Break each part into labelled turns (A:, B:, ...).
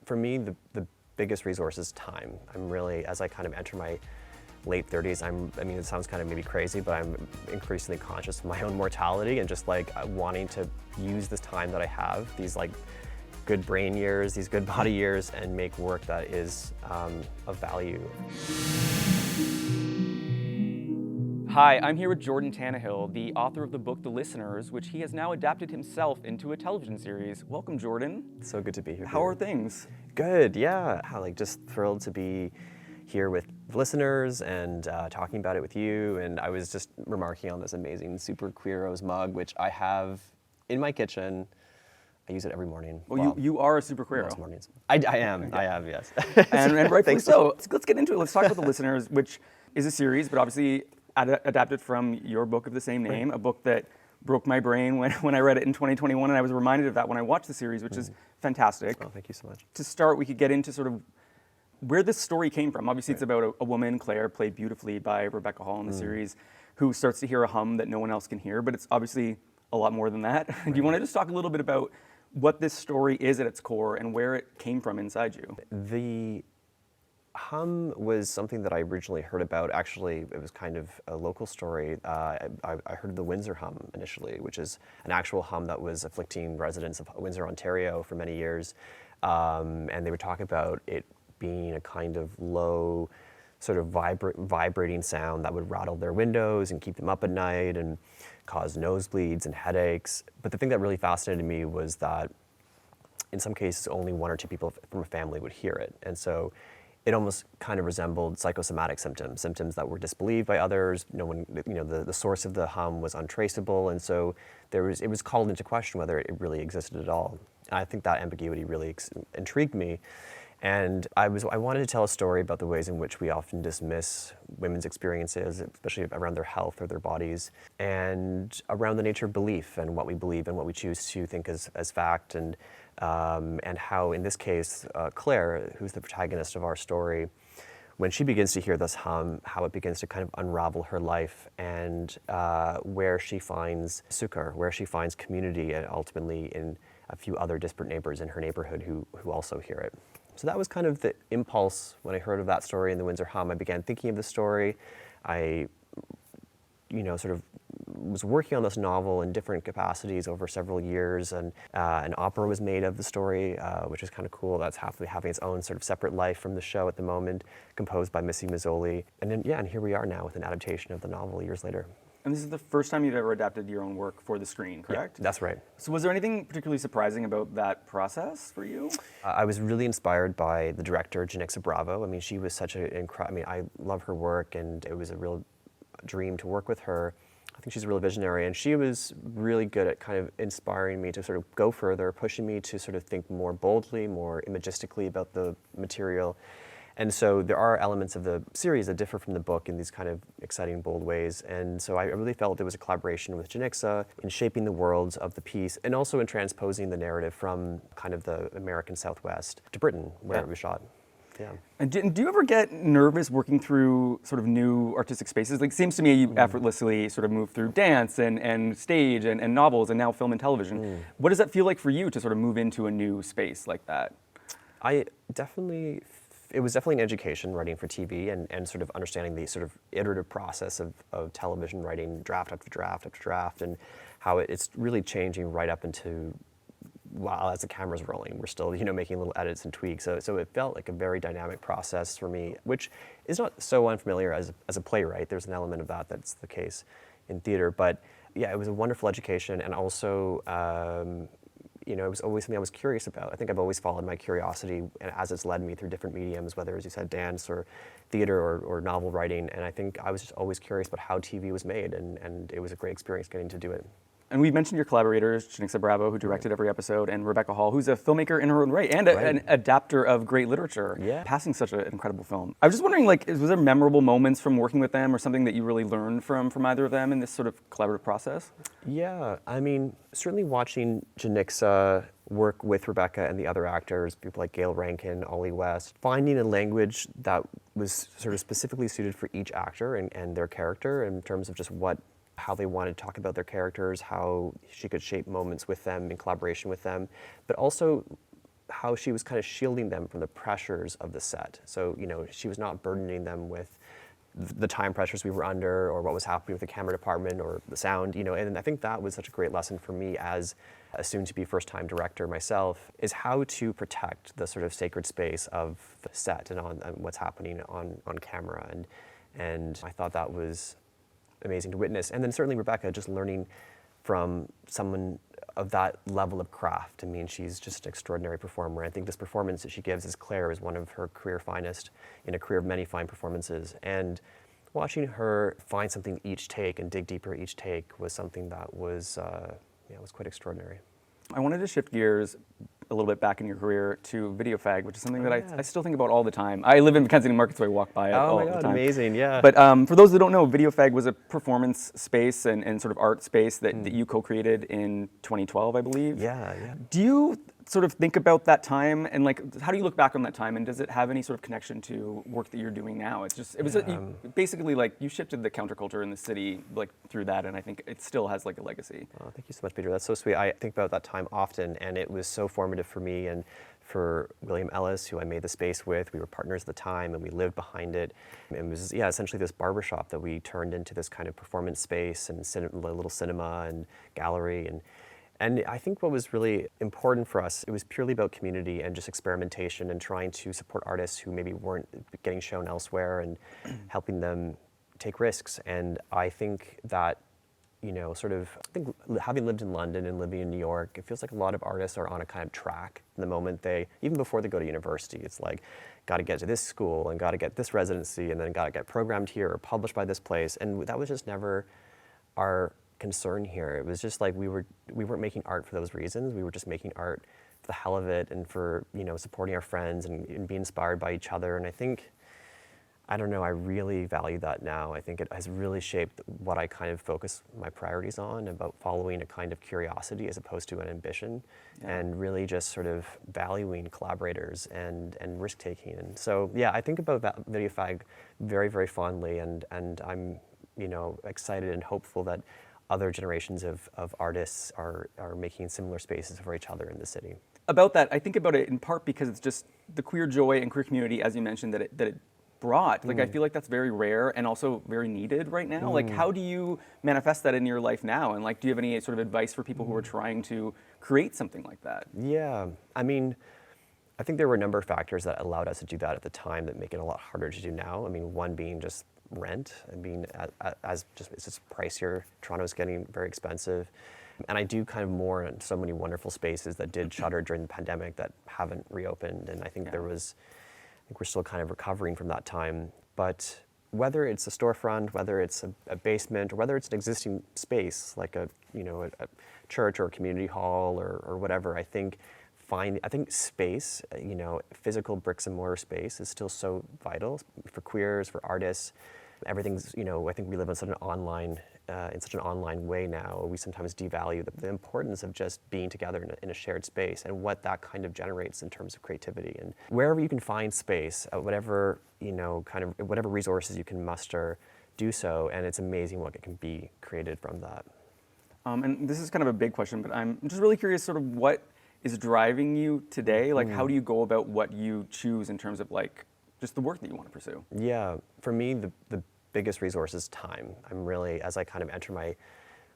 A: For me, the biggest resource is time. I'm really, as I kind of enter my late 30s, I mean, it sounds kind of maybe crazy, but I'm increasingly conscious of my own mortality and just like wanting to use this time that I have, these like good brain years, these good body years, and make work that is of value.
B: Hi, I'm here with Jordan Tannahill, the author of the book The Listeners, which he has now adapted himself into a television series. Welcome, Jordan.
A: So good to be here.
B: How are things?
A: Good, yeah. Like just thrilled to be here with listeners and talking about it with you. And I was just remarking on this amazing Super Queeros mug, which I have in my kitchen. I use it every morning.
B: Well, you are a super queer.
A: Most mornings. I am. Yeah. I have, yes.
B: and rightfully so. Let's get into it. Let's talk about The Listeners, which is a series, but obviously adapted from your book of the same name, a book that broke my brain when I read it in 2021, and I was reminded of that when I watched the series, which is fantastic.
A: Oh, thank you so much.
B: To start, we could get into sort of where this story came from. Obviously, it's about a woman, Claire, played beautifully by Rebecca Hall in the series, who starts to hear a hum that no one else can hear, but it's obviously a lot more than that. Do you want to just talk a little bit about what this story is at its core and where it came from inside you?
A: The hum was something that I originally heard about. Actually, it was kind of a local story. I heard of the Windsor hum initially, which is an actual hum that was afflicting residents of Windsor, Ontario for many years. And they would talk about it being a kind of low, sort of vibrating sound that would rattle their windows and keep them up at night and cause nosebleeds and headaches. But the thing that really fascinated me was that in some cases, only one or two people from a family would hear it. And so it almost kind of resembled psychosomatic symptoms that were disbelieved by others. No one, the source of the hum was untraceable, and so it was called into question whether it really existed at all. And I think that ambiguity really intrigued me, and I wanted to tell a story about the ways in which we often dismiss women's experiences, especially around their health or their bodies, and around the nature of belief and what we believe and what we choose to think as fact, and how, in this case, Claire, who's the protagonist of our story, when she begins to hear this hum, how it begins to kind of unravel her life, and where she finds succor, where she finds community, and ultimately in a few other disparate neighbors in her neighborhood who also hear it. So that was kind of the impulse when I heard of that story in the Windsor hum. I began thinking of the story. I sort of was working on this novel in different capacities over several years, and an opera was made of the story, which is kind of cool. That's having its own sort of separate life from the show at the moment, composed by Missy Mazzoli. And then, and here we are now with an adaptation of the novel years later.
B: And this is the first time you've ever adapted your own work for the screen, correct?
A: Yeah, that's right.
B: So was there anything particularly surprising about that process for you?
A: I was really inspired by the director, Janixa Bravo. I mean, she was such an incredible, I love her work, and it was a real dream to work with her. I think she's a real visionary, and she was really good at kind of inspiring me to sort of go further, pushing me to sort of think more boldly, more imagistically about the material. And so there are elements of the series that differ from the book in these kind of exciting, bold ways. And so I really felt there was a collaboration with Janixa in shaping the worlds of the piece, and also in transposing the narrative from kind of the American Southwest to Britain, where it was shot. Yeah.
B: And do you ever get nervous working through sort of new artistic spaces? Like, it seems to me you effortlessly sort of move through dance and stage and novels and now film and television. What does that feel like for you to sort of move into a new space like that?
A: It was definitely an education writing for TV and sort of understanding the sort of iterative process of television writing, draft after draft after draft, and how it's really changing right up into while as the camera's rolling. We're still, making little edits and tweaks. So it felt like a very dynamic process for me, which is not so unfamiliar as a playwright. There's an element of that's the case in theater. But yeah, it was a wonderful education, and also, it was always something I was curious about. I think I've always followed my curiosity, and as it's led me through different mediums, whether, as you said, dance or theater or novel writing. And I think I was just always curious about how TV was made, and it was a great experience getting to do it.
B: And we mentioned your collaborators, Janixa Bravo, who directed every episode, and Rebecca Hall, who's a filmmaker in her own right, and an adapter of great literature, passing such an incredible film. I was just wondering, was there memorable moments from working with them, or something that you really learned from either of them in this sort of collaborative process?
A: Yeah, I mean, certainly watching Janixa work with Rebecca and the other actors, people like Gail Rankin, Ollie West, finding a language that was sort of specifically suited for each actor and their character in terms of just how they wanted to talk about their characters, how she could shape moments with them in collaboration with them, but also how she was kind of shielding them from the pressures of the set. So, she was not burdening them with the time pressures we were under or what was happening with the camera department or the sound, and I think that was such a great lesson for me as a soon-to-be first-time director myself, is how to protect the sort of sacred space of the set and on and what's happening on camera. And I thought that was amazing to witness. And then certainly Rebecca, just learning from someone of that level of craft. I mean, she's just an extraordinary performer. I think this performance that she gives as Claire is one of her career finest in a career of many fine performances. And watching her find something each take and dig deeper each take was something that was quite extraordinary.
B: I wanted to shift gears a little bit back in your career to Video Fag, which is something that I still think about all the time. I live in Kensington Market, so I walk by it all the time.
A: Amazing, yeah.
B: But for those that don't know, Video Fag was a performance space and sort of art space that you co-created in 2012, I believe.
A: Yeah.
B: Do you sort of think about that time and how do you look back on that time, and does it have any sort of connection to work that you're doing now? Basically you shifted the counterculture in the city through that, and I think it still has a legacy.
A: Oh, thank you so much, Peter. That's so sweet. I think about that time often, and it was so formative for me and for William Ellis, who I made the space with. We were partners at the time, and we lived behind it. It was essentially this barbershop that we turned into this kind of performance space and a little cinema and gallery. And I think what was really important for us, it was purely about community and just experimentation and trying to support artists who maybe weren't getting shown elsewhere and helping them take risks. And I think that, having lived in London and living in New York, it feels like a lot of artists are on a kind of track the moment even before they go to university. It's like, got to get to this school and got to get this residency and then got to get programmed here or published by this place. And that was just never our concern here. It was just like we weren't making art for those reasons. We were just making art for the hell of it and for supporting our friends and being inspired by each other. And I think, I don't know, I really value that now. I think it has really shaped what I kind of focus my priorities on, about following a kind of curiosity as opposed to an ambition, and really just sort of valuing collaborators and risk taking. And so I think about Video Fag very, very fondly, and I'm excited and hopeful that other generations of artists are making similar spaces for each other in the city.
B: About that, I think about it in part because it's just the queer joy and queer community, as you mentioned, that it brought. I feel like that's very rare and also very needed right now. How do you manifest that in your life now? And do you have any sort of advice for people who are trying to create something like that?
A: Yeah, I mean, I think there were a number of factors that allowed us to do that at the time that make it a lot harder to do now. I mean, one being just rent. I mean, it's just pricier. Toronto's getting very expensive. And I do kind of more in so many wonderful spaces that did shutter during the pandemic that haven't reopened. And I think we're still kind of recovering from that time. But whether it's a storefront, whether it's a basement, or whether it's an existing space like a church or a community hall or whatever, I think space, physical bricks and mortar space is still so vital for queers, for artists. Everything's, I think we live in such an online way now. We sometimes devalue the importance of just being together in a shared space and what that kind of generates in terms of creativity. And wherever you can find space, whatever resources you can muster, do so. And it's amazing what can be created from that.
B: And this is kind of a big question, but I'm just really curious, sort of what is driving you today? How do you go about what you choose in terms of just the work that you want to pursue?
A: Yeah, for me, the biggest resource is time. I'm really, as I kind of enter my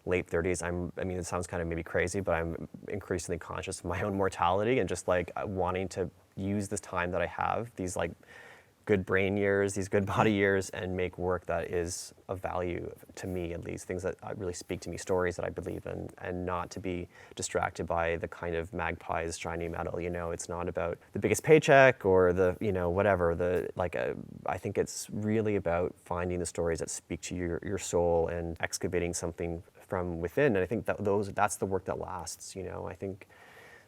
A: late 30s, it sounds kind of maybe crazy, but I'm increasingly conscious of my own mortality and just wanting to use this time that I have, these good brain years, these good body years, and make work that is of value to me, at least, things that really speak to me, stories that I believe in, and not to be distracted by the kind of magpie's shiny metal. It's not about the biggest paycheck or the, whatever. I think it's really about finding the stories that speak to your soul and excavating something from within. And I think that's the work that lasts. I think.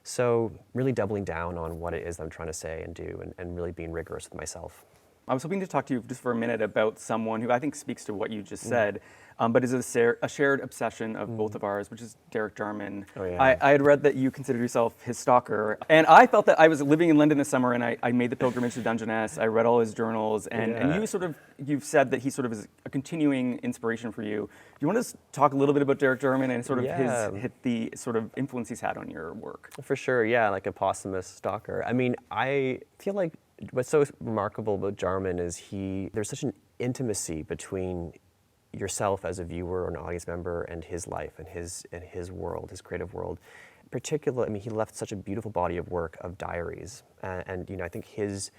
A: So really doubling down on what it is that I'm trying to say and do, and really being rigorous with myself.
B: I was hoping to talk to you just for a minute about someone who I think speaks to what you just said, but is a shared obsession of both of ours, which is Derek Jarman.
A: Oh, yeah.
B: I had read that you considered yourself his stalker, and I felt that I was living in London this summer, and I made the pilgrimage to Dungeness. I read all his journals, and you've said that he sort of is a continuing inspiration for you. Do you want to talk a little bit about Derek Jarman and sort of the sort of influence he's had on your work?
A: For sure, yeah, like a posthumous stalker. I mean, I feel like what's so remarkable about Jarman is there's such an intimacy between yourself as a viewer or an audience member and his life and his world, his creative world. Particularly, I mean, he left such a beautiful body of work of diaries, and I think his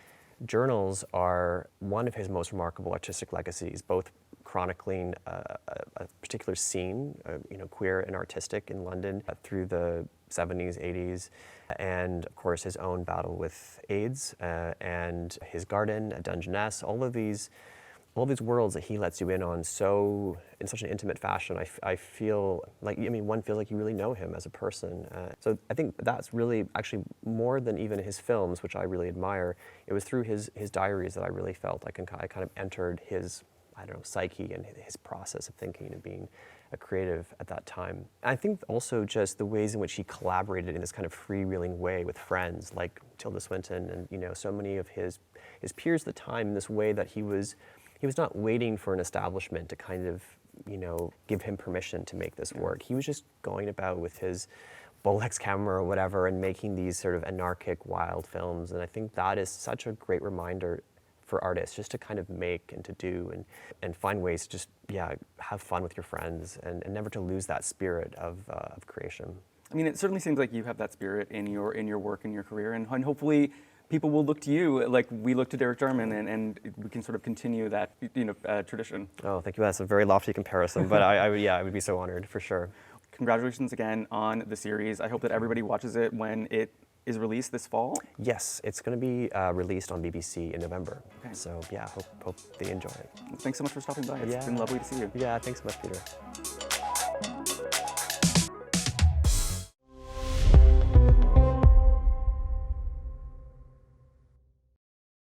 A: journals are one of his most remarkable artistic legacies, both chronicling a particular scene, queer and artistic in London through the 70s, 80s, and of course his own battle with AIDS and his garden at Dungeness, all these worlds that he lets you in on in such an intimate fashion. I feel like, one feels like you really know him as a person. So I think that's really actually more than even his films, which I really admire. It was through his diaries that I really felt I kind of entered his, psyche and his process of thinking and being a creative at that time. I think also just the ways in which he collaborated in this kind of freewheeling way with friends like Tilda Swinton and so many of his peers at the time, in this way that he was not waiting for an establishment to kind of, give him permission to make this work. He was just going about with his Bolex camera or whatever and making these sort of anarchic, wild films. And I think that is such a great reminder for artists, just to kind of make and to do and find ways to just, have fun with your friends and never to lose that spirit of creation.
B: I mean, it certainly seems like you have that spirit in your work and your career, and hopefully people will look to you like we look to Derek Jarman, and we can sort of continue that tradition.
A: Oh, thank you. That's a very lofty comparison, but I would be so honored for sure.
B: Congratulations again on the series. I hope that everybody watches it when it is released this fall.
A: Yes, it's going to be released on BBC in November. Okay. So hope they enjoy it.
B: Thanks so much for stopping by. It's been lovely to see you.
A: Yeah, thanks so much, Peter.